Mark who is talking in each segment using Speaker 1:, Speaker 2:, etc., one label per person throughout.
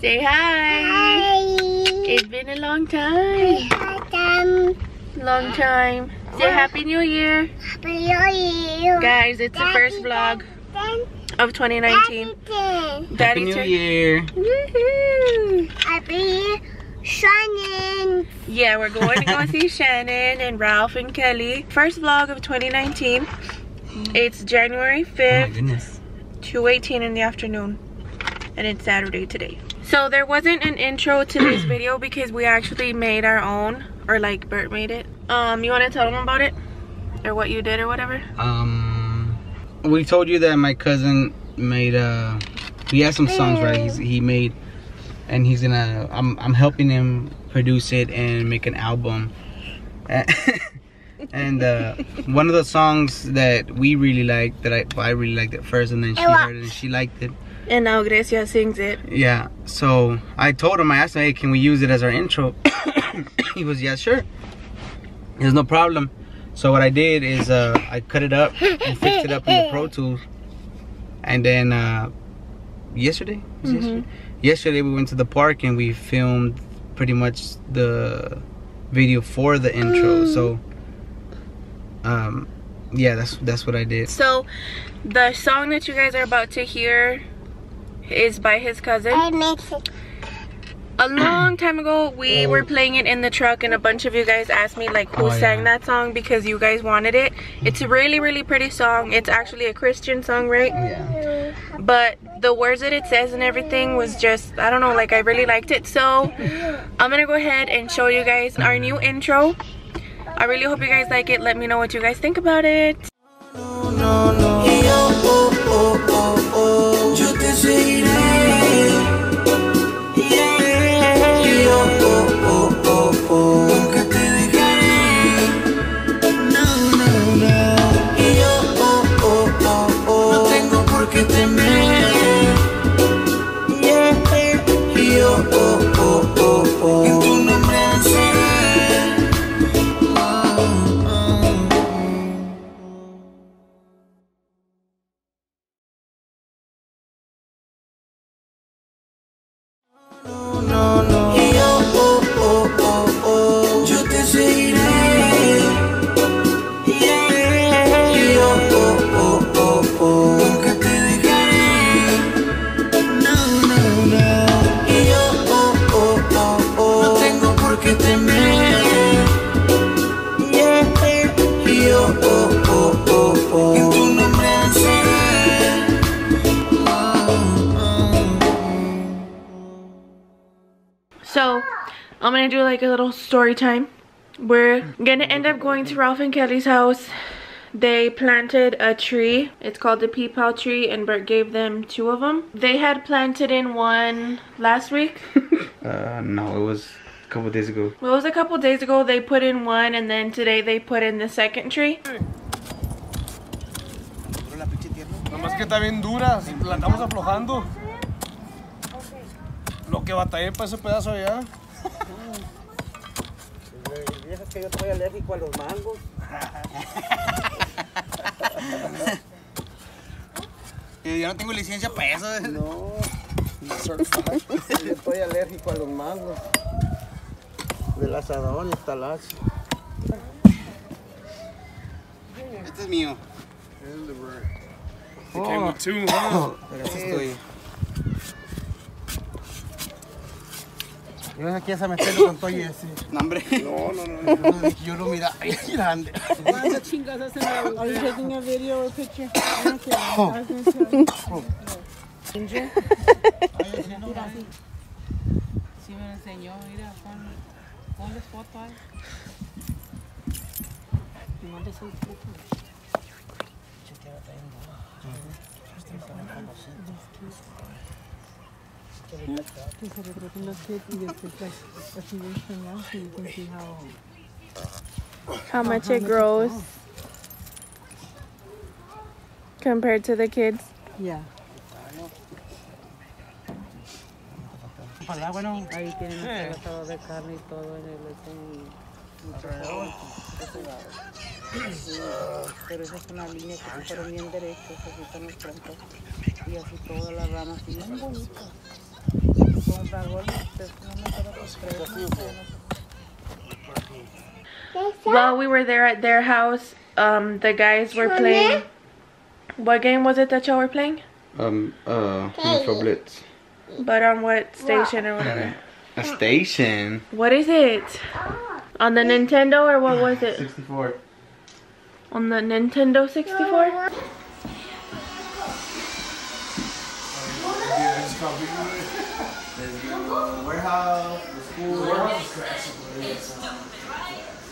Speaker 1: Say hi.
Speaker 2: Hi.
Speaker 1: It's been a long time. Long time. Say Happy New Year.
Speaker 2: Happy New Year.
Speaker 1: Guys, it's the first vlog of 2019.
Speaker 3: Happy New Year.
Speaker 1: Woohoo.
Speaker 2: Happy Shannon.
Speaker 1: Yeah, we're going to go see Shannon and Ralph and Kelly. First vlog of 2019. It's January 5th.
Speaker 3: Oh my goodness.
Speaker 1: 2:18 in the afternoon. And it's Saturday today. So there wasn't an intro to this video because we actually made our own. Or like Bert made it. You want to tell them about it? Or what you did or whatever?
Speaker 3: We told you that my cousin made he has some songs, right? He made, and he's gonna I'm helping him produce it and make an album. And one of the songs that we really liked, that I really liked it first, and then she heard it and she liked it.
Speaker 1: And now Grecia sings it.
Speaker 3: Yeah, so I told him, I asked him, hey, can we use it as our intro? He was, yeah, sure. There's no problem. So what I did is I cut it up and fixed it up in the Pro Tools. And then yesterday we went to the park and we filmed pretty much the video for the intro. So yeah, that's what I did.
Speaker 1: So the song that you guys are about to hear is by his cousin. A long time ago we were playing it in the truck and a bunch of you guys asked me like who sang that song because you guys wanted it. It's a really pretty song. It's actually a Christian song, right?
Speaker 3: Yeah.
Speaker 1: But the words that it says and everything was just, I don't know, like I really liked it. So I'm gonna go ahead and show you guys our new intro. I really hope you guys like it. Let me know what you guys think about it. So I'm gonna do like a little story time. We're gonna end up going to Ralph and Kelly's house. They planted a tree. It's called the PENPALS tree and Bert gave them 2 of them. They had planted in one last week.
Speaker 3: No, it was a couple days ago.
Speaker 1: Well, it was a couple days ago. They put in one and then today they put in the second tree.
Speaker 4: Nomás que está bien dura, la estamos aflojando. Lo que batallé para ese pedazo allá.
Speaker 5: Es que yo soy alérgico a los mangos.
Speaker 3: Yo no tengo licencia para eso.
Speaker 5: No, yo estoy alérgico a los mangos. Del asadón y talacho.
Speaker 3: Este es mío.
Speaker 4: He came with 2, huh?
Speaker 3: Gracias, estoy.
Speaker 5: Yo aquí a meterlo con todo ese.
Speaker 3: No, hombre.
Speaker 5: No. Yo lo miraba ahí grande.
Speaker 6: Are you taking a video or picture? I don't care. I was going to tell you. Ginger? Mira, sí. Sí me lo enseñó. Mira, ponle foto ahí. Y mande su foto. Que se retraten los kids y después like a few years from now so you can see
Speaker 1: How much it grows compared to the kids.
Speaker 6: Yeah.
Speaker 5: Bueno,
Speaker 6: Ahí tienen el asado de carne y todo en el pero esa es una línea que se fueron bien derechos, así están los plantas y así todas las ramas bien bonitas.
Speaker 1: While we were there at their house, the guys were playing. What game was it that y'all were playing?
Speaker 3: Metro Blitz.
Speaker 1: But on what station or whatever?
Speaker 3: A station?
Speaker 1: What is it? On the Nintendo or what was it?
Speaker 3: 64.
Speaker 1: On the Nintendo 64?
Speaker 3: Warehouse, the school.
Speaker 4: The warehouse is crashing.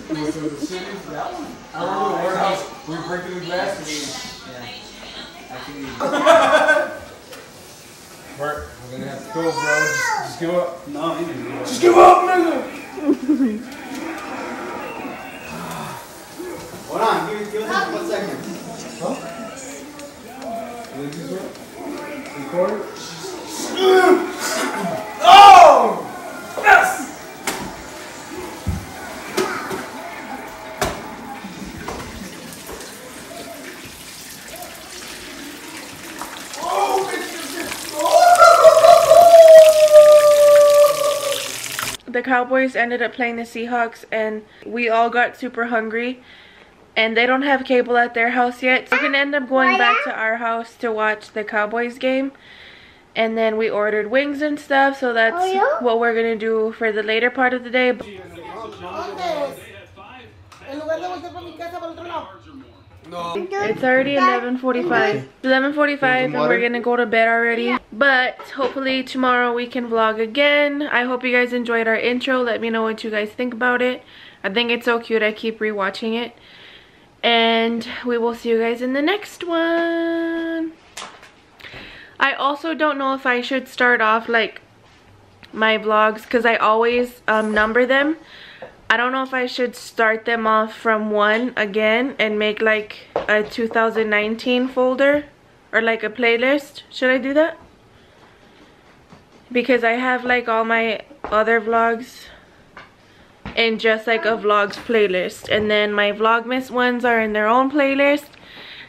Speaker 4: The city, that one. I remember the warehouse. We were breaking the glass. Bert, we're gonna have to go, bro. Just give up.
Speaker 3: No, you didn't give up.
Speaker 4: Just give up, nigga.
Speaker 3: Hold on, give us 1 second.
Speaker 4: Huh? Record. Oh! Yes!
Speaker 1: The Cowboys ended up playing the Seahawks and we all got super hungry. And they don't have cable at their house yet. So we're going to end up going back to our house to watch the Cowboys game. And then we ordered wings and stuff. So that's what we're going to do for the later part of the day. It's already 11:45. 11:45 and we're going to go to bed already. But hopefully tomorrow we can vlog again. I hope you guys enjoyed our intro. Let me know what you guys think about it. I think it's so cute. I keep rewatching it. And we will see you guys in the next one. I also don't know if I should start off like my vlogs because I always number them. I don't know if I should start them off from 1 again and make like a 2019 folder or like a playlist. Should I do that? Because I have like all my other vlogs in just like a vlogs playlist, and then my Vlogmas ones are in their own playlist.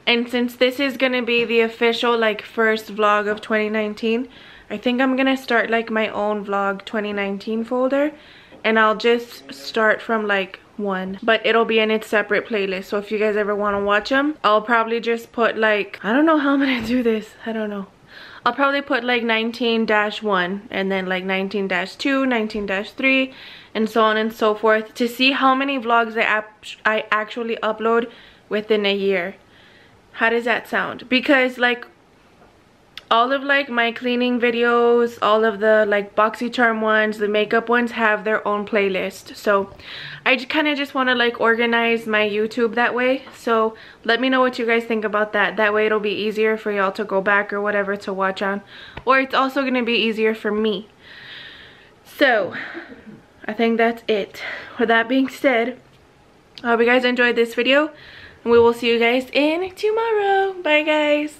Speaker 1: And since this is gonna be the official like first vlog of 2019, I think I'm gonna start like my own vlog 2019 folder, and I'll just start from like 1, but it'll be in its separate playlist. So if you guys ever want to watch them, I'll probably just put like, I don't know how I'm gonna do this, I don't know. I'll probably put like 19-1 and then like 19-2, 19-3 and so on and so forth to see how many vlogs I actually upload within a year. How does that sound? Because like all of like my cleaning videos, all of the like BoxyCharm ones, the makeup ones have their own playlist. So I kind of just want to like organize my YouTube that way. So let me know what you guys think about that. That way it'll be easier for y'all to go back or whatever to watch on. Or it's also going to be easier for me. So I think that's it. With that being said, I hope you guys enjoyed this video. And we will see you guys in tomorrow. Bye guys.